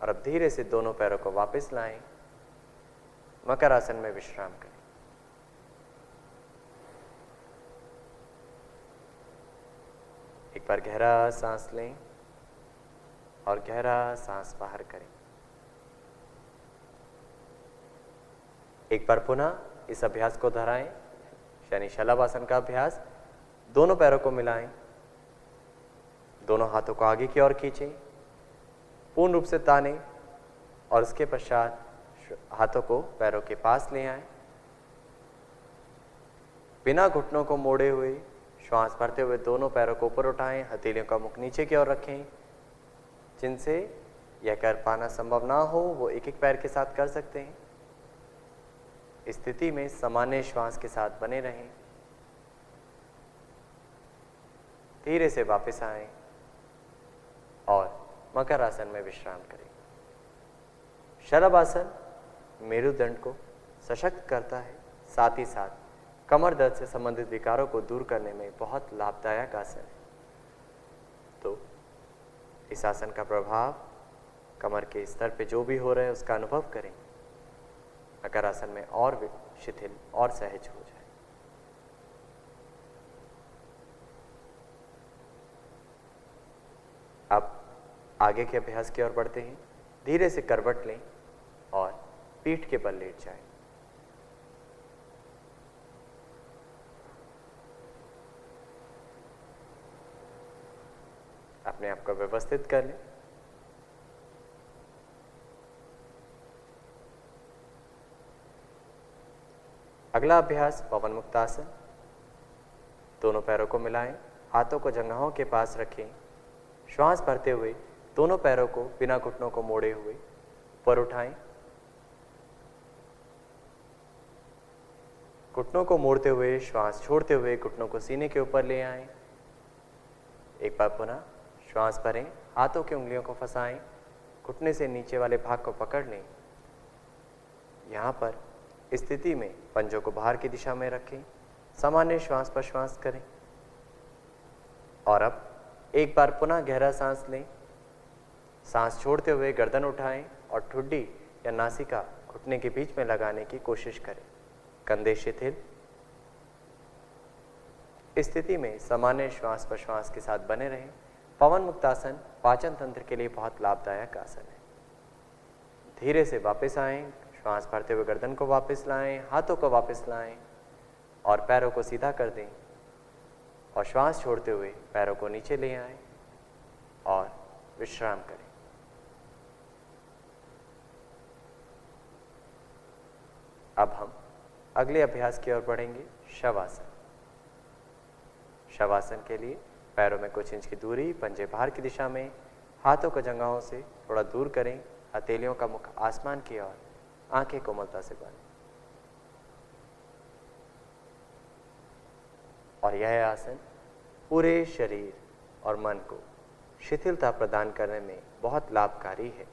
और अब धीरे से दोनों पैरों को वापस लाएं। मकर आसन में विश्राम करें। एक बार गहरा सांस लें और गहरा सांस बाहर करें। एक बार पुनः इस अभ्यास को दोहराएं, यानी शलभासन का अभ्यास। दोनों पैरों को मिलाएं, दोनों हाथों को आगे की ओर खींचें, पूर्ण रूप से तानें और उसके पश्चात हाथों को पैरों के पास ले आएं। बिना घुटनों को मोड़े हुए श्वास भरते हुए दोनों पैरों को ऊपर उठाएं। हथेलियों का मुख नीचे की ओर रखें। जिनसे यह कर पाना संभव ना हो वो एक एक पैर के साथ कर सकते हैं। स्थिति में सामान्य श्वास के साथ बने रहें। धीरे से वापस आएं और मकर आसन में विश्राम करें। शलभासन मेरुदंड को सशक्त करता है, साथ ही साथ कमर दर्द से संबंधित विकारों को दूर करने में बहुत लाभदायक आसन है। तो इस आसन का प्रभाव कमर के स्तर पे जो भी हो रहा है उसका अनुभव करें। मकर आसन में और शिथिल और सहज हो जाए। अब आगे के अभ्यास की ओर बढ़ते हैं। धीरे से करवट लें और पीठ के बल लेट जाएं। अपने आप को व्यवस्थित कर लें। अगला अभ्यास पवन मुक्तासन। दोनों पैरों को मिलाएं, हाथों को जंघाओं के पास रखें। श्वास भरते हुए दोनों पैरों को बिना घुटनों को मोड़े हुए ऊपर उठाएं। घुटनों को मोड़ते हुए श्वास छोड़ते हुए घुटनों को सीने के ऊपर ले आएं। एक बार पुनः श्वास भरें, हाथों की उंगलियों को फंसाएं, घुटने से नीचे वाले भाग को पकड़ लें। यहाँ पर स्थिति में पंजों को बाहर की दिशा में रखें। सामान्य श्वास पर श्वास करें। और अब एक बार पुनः गहरा सांस लें। सांस छोड़ते हुए गर्दन उठाएं और ठुड्डी या नासिका घुटने के बीच में लगाने की कोशिश करें। कंधे शिथिल। स्थिति में सामान्य श्वास पर श्वास के साथ बने रहें। पवन मुक्तासन पाचन तंत्र के लिए बहुत लाभदायक आसन है। धीरे से वापस आएं। श्वास भरते हुए गर्दन को वापस लाएं, हाथों को वापस लाएं और पैरों को सीधा कर दें। और श्वास छोड़ते हुए पैरों को नीचे ले आएं और विश्राम करें। अब हम अगले अभ्यास की ओर बढ़ेंगे, शवासन। शवासन के लिए पैरों में कुछ इंच की दूरी, पंजे बाहर की दिशा में, हाथों को जंघाओं से थोड़ा दूर करें। हथेलियों का मुख आसमान की ओर, आंखें कोमलता से बंद। और यह आसन पूरे शरीर और मन को शिथिलता प्रदान करने में बहुत लाभकारी है,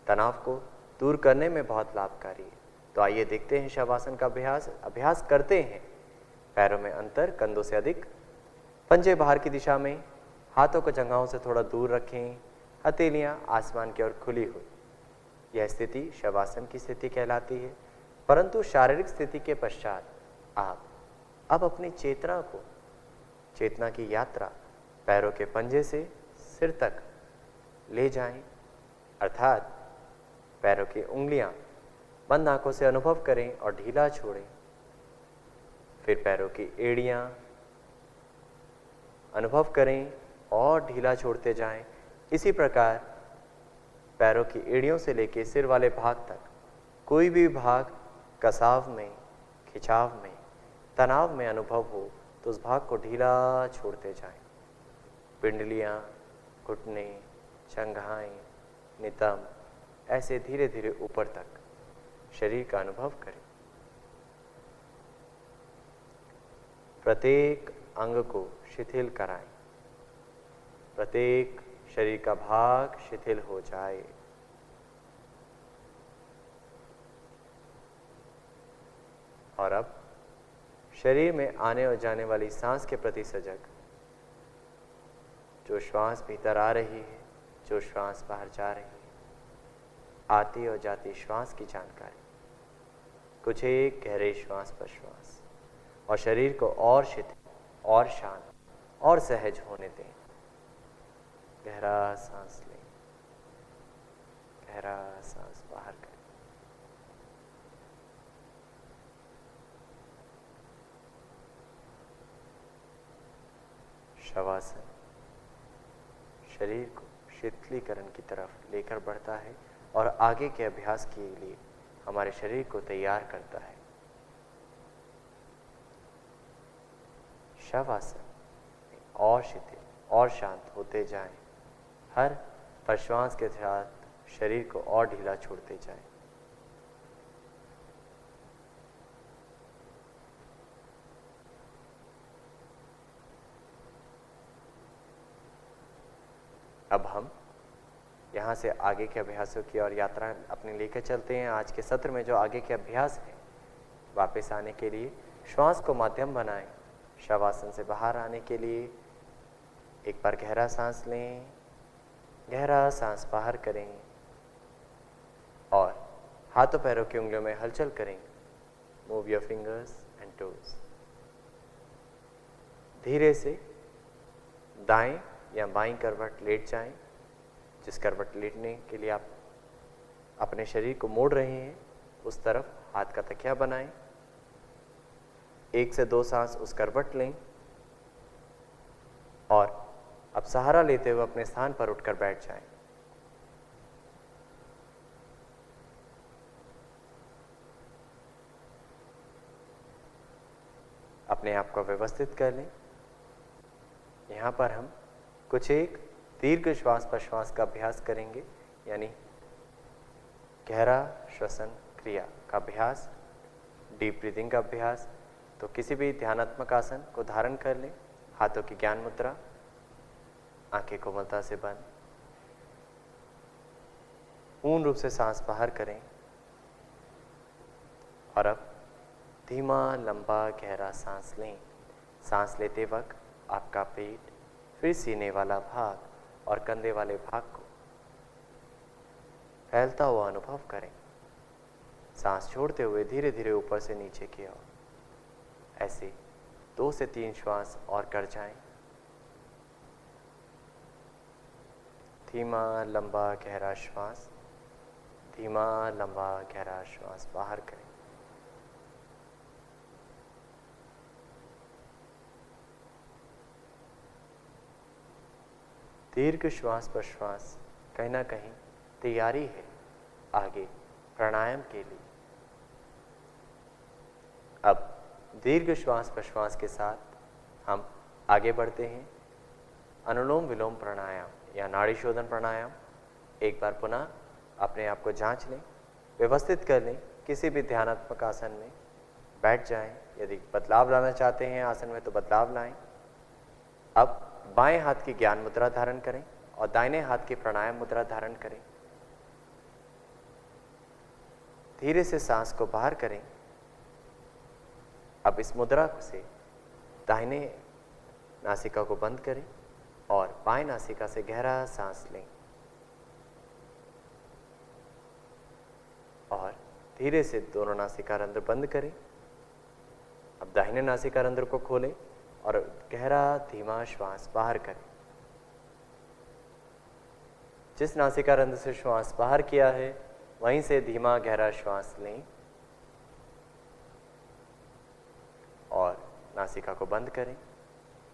तनाव को दूर करने में बहुत लाभकारी है। तो आइए देखते हैं शवासन का अभ्यास करते हैं। पैरों में अंतर, कंधों से अधिक, पंजे बाहर की दिशा में, हाथों को जंघाओं से थोड़ा दूर रखें, हथेलियां आसमान की ओर खुली हुई। यह स्थिति शवासन की स्थिति कहलाती है। परंतु शारीरिक स्थिति के पश्चात आप अब अपनी चेतना की यात्रा पैरों के पंजे से सिर तक ले जाएं, अर्थात पैरों की उंगलियां बंद आंखों से अनुभव करें और ढीला छोड़ें। फिर पैरों की एड़ियां अनुभव करें और ढीला छोड़ते जाएं। इसी प्रकार पैरों की एड़ियों से लेकर सिर वाले भाग तक कोई भी भाग कसाव में, खिंचाव में, तनाव में अनुभव हो तो उस भाग को ढीला छोड़ते जाएं। पिंडलियां, घुटने, जंघाएं, नितंब ऐसे धीरे धीरे ऊपर तक शरीर का अनुभव करें। प्रत्येक अंग को शिथिल कराएं, प्रत्येक शरीर का भाग शिथिल हो जाए। और अब शरीर में आने और जाने वाली सांस के प्रति सजग, जो श्वास भीतर आ रही है, जो श्वास बाहर जा रही है, आती और जाती श्वास की जानकारी, कुछ एक गहरे श्वास प्रश्वास, और शरीर को और शिथिल और शांत और सहज होने दें। गहरा सांस लें, गहरा सांस बाहर करें। शवासन शरीर को शिथिलीकरण की तरफ लेकर बढ़ता है और आगे के अभ्यास के लिए हमारे शरीर को तैयार करता है। शवासन और शिथिल और शांत होते जाएं। हर प्रश्वास के साथ शरीर को और ढीला छोड़ते जाएं। अब हम यहाँ से आगे के अभ्यासों की और यात्रा अपने लेकर चलते हैं। आज के सत्र में जो आगे के अभ्यास है, वापस आने के लिए श्वास को माध्यम बनाएं। शवासन से बाहर आने के लिए एक बार गहरा सांस लें, गहरा सांस बाहर करें और हाथों पैरों की उंगलियों में हलचल करें। Move your fingers and toes. धीरे से दाएं या बाईं करवट लेट जाएं। जिस करवट लेटने के लिए आप अपने शरीर को मोड़ रहे हैं उस तरफ हाथ का तकिया बनाएं। 1 से 2 सांस उस करवट लें और अब सहारा लेते हुए अपने स्थान पर उठकर बैठ जाएं। अपने आप को व्यवस्थित कर लें। यहाँ पर हम कुछ एक दीर्घ श्वास प्रश्वास का अभ्यास करेंगे, यानी गहरा श्वसन क्रिया का अभ्यास, डीप ब्रीदिंग का अभ्यास। तो किसी भी ध्यानात्मक आसन को धारण कर लें। हाथों की ज्ञान मुद्रा, आंखें कोमलता से बंद, पूर्ण रूप से सांस बाहर करें और अब धीमा लंबा गहरा सांस लें। सांस लेते वक्त आपका पेट, फिर सीने वाला भाग और कंधे वाले भाग को फैलता हुआ अनुभव करें। सांस छोड़ते हुए धीरे धीरे ऊपर से नीचे की ओर ऐसे 2 से 3 श्वास और कर जाएं। धीमा लंबा गहरा श्वास, धीमा लंबा गहरा श्वास बाहर करें। दीर्घ श्वास प्रश्वास कहीं ना कहीं तैयारी है आगे प्राणायाम के लिए। अब दीर्घ श्वास प्रश्वास के साथ हम आगे बढ़ते हैं। अनुलोम विलोम प्राणायाम या नाड़ी शोधन प्राणायाम। एक बार पुनः अपने आप को जांच लें, व्यवस्थित कर लें। किसी भी ध्यानात्मक आसन में बैठ जाएं। यदि बदलाव लाना चाहते हैं आसन में तो बदलाव लाएं। अब बाएं हाथ की ज्ञान मुद्रा धारण करें और दाहिने हाथ की प्राणायाम मुद्रा धारण करें। धीरे से सांस को बाहर करें। अब इस मुद्रा से दाहिने नासिका को बंद करें और बाएं नासिका से गहरा सांस लें और धीरे से दोनों नासिका रंध्र बंद करें। अब दाहिने नासिका रंध्र को खोलें और गहरा धीमा श्वास बाहर करें। जिस नासिका रंध्र से श्वास बाहर किया है वहीं से धीमा गहरा श्वास लें और नासिका को बंद करें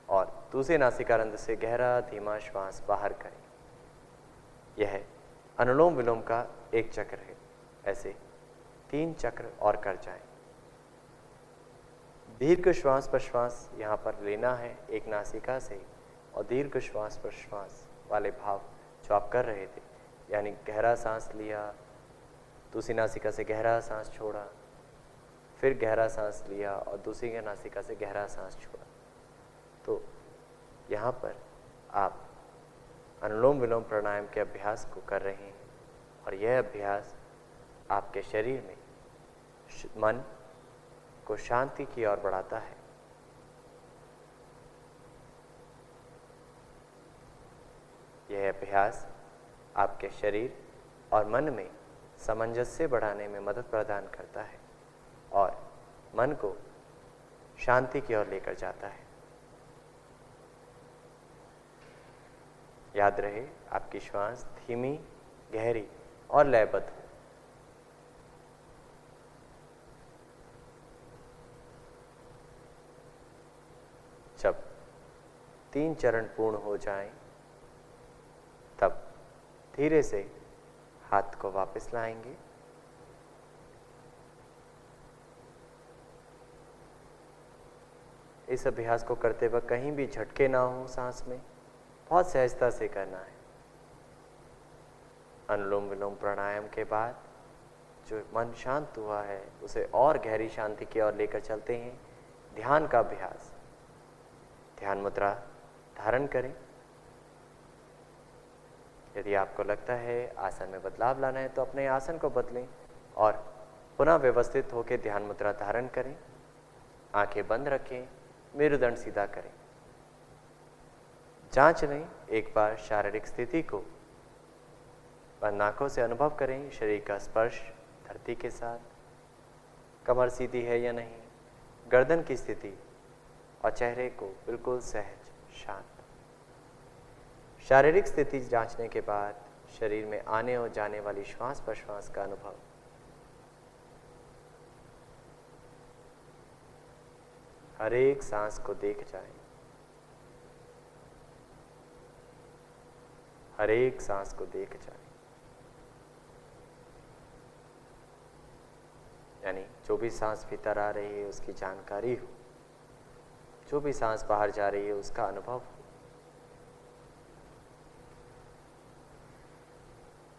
और दूसरे नासिका रंध्र से गहरा धीमा श्वास बाहर करें। यह अनुलोम विलोम का एक चक्र है। ऐसे 3 चक्र और कर जाएं। दीर्घ श्वास प्रश्वास यहाँ पर लेना है एक नासिका से और दीर्घ श्वास प्रश्वास वाले भाव जो आप कर रहे थे, यानी गहरा सांस लिया, दूसरी नासिका से गहरा सांस छोड़ा, फिर गहरा सांस लिया और दूसरी नासिका से गहरा सांस छोड़ा। तो यहाँ पर आप अनुलोम विलोम प्राणायाम के अभ्यास को कर रहे हैं और यह अभ्यास आपके शरीर में मन को शांति की ओर बढ़ाता है। यह अभ्यास आपके शरीर और मन में सामंजस्य बढ़ाने में मदद प्रदान करता है और मन को शांति की ओर लेकर जाता है। याद रहे, आपकी श्वास धीमी, गहरी और लयबद्ध हो। जब 3 चरण पूर्ण हो जाएं, तब धीरे से हाथ को वापस लाएंगे। इस अभ्यास को करते वक्त कहीं भी झटके ना हो, सांस में बहुत सहजता से करना है। अनुलोम विलोम प्राणायाम के बाद जो मन शांत हुआ है उसे और गहरी शांति की ओर लेकर चलते हैं। ध्यान का अभ्यास, ध्यान मुद्रा धारण करें। यदि आपको लगता है आसन में बदलाव लाना है तो अपने आसन को बदलें और पुनः व्यवस्थित होकर ध्यान मुद्रा धारण करें। आंखें बंद रखें, मेरुदंड सीधा करें। जांच लें एक बार शारीरिक स्थिति को। बंद आंखों से अनुभव करें शरीर का स्पर्श धरती के साथ, कमर सीधी है या नहीं, गर्दन की स्थिति और चेहरे को बिल्कुल सहज शांत। शारीरिक स्थिति जांचने के बाद शरीर में आने और जाने वाली श्वास प्रश्वास का अनुभव। हर एक सांस को देख जाएं। हर एक सांस को देख जाएं। यानी जो भी सांस भीतर आ रही है उसकी जानकारी हो, जो भी सांस बाहर जा रही है उसका अनुभव हो।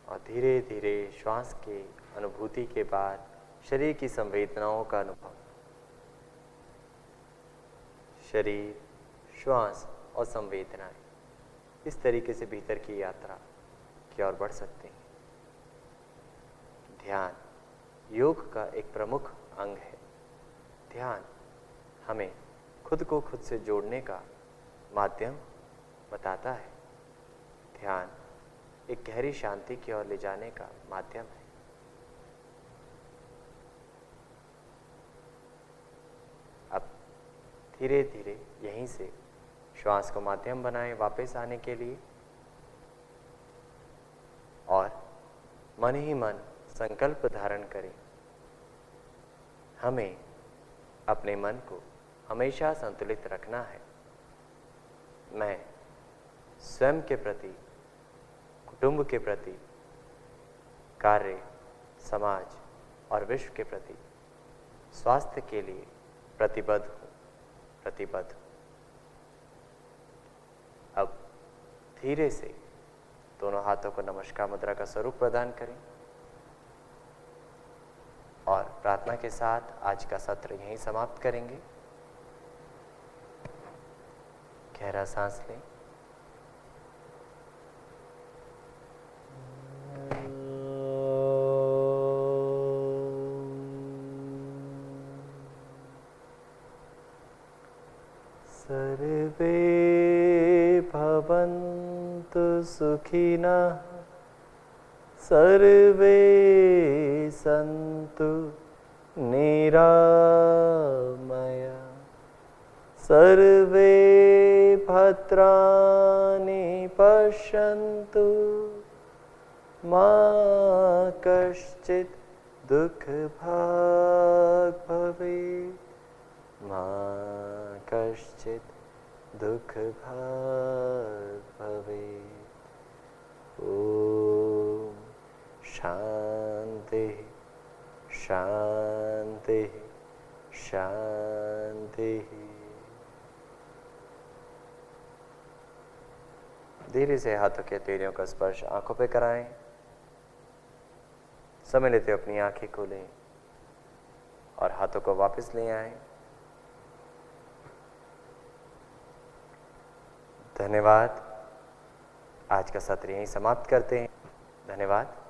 और धीरे धीरे श्वास के अनुभूति के बाद शरीर की संवेदनाओं का अनुभव। शरीर, श्वास और संवेदनाएं, इस तरीके से भीतर की यात्रा की ओर बढ़ सकते हैं। ध्यान योग का एक प्रमुख अंग है। ध्यान हमें खुद को खुद से जोड़ने का माध्यम बताता है। ध्यान एक गहरी शांति की ओर ले जाने का माध्यम है। अब धीरे धीरे यहीं से श्वास को माध्यम बनाएं वापस आने के लिए और मन ही मन संकल्प धारण करें। हमें अपने मन को हमेशा संतुलित रखना है। मैं स्वयं के प्रति, कुटुंब के प्रति, कार्य, समाज और विश्व के प्रति स्वास्थ्य के लिए प्रतिबद्ध हूँ, प्रतिबद्ध। अब धीरे से दोनों हाथों को नमस्कार मुद्रा का स्वरूप प्रदान करें और प्रार्थना के साथ आज का सत्र यहीं समाप्त करेंगे। गहरा सांस लें। सर्वे भवन्तु सुखिनः, सर्वे सन्तु निरामया, सर्वे भद्राणि पश्यन्तु मा कश्चित् दुःख भाग् भवेत्, मा कश्चित् दुःख भाग् भवेत्। ओम शांति शांति शांति। धीरे से हाथों के हथेलियों का स्पर्श आंखों पे कराएं। समय लेते अपनी आंखें खोलें और हाथों को वापस ले आएं। धन्यवाद। आज का सत्र यहीं समाप्त करते हैं। धन्यवाद।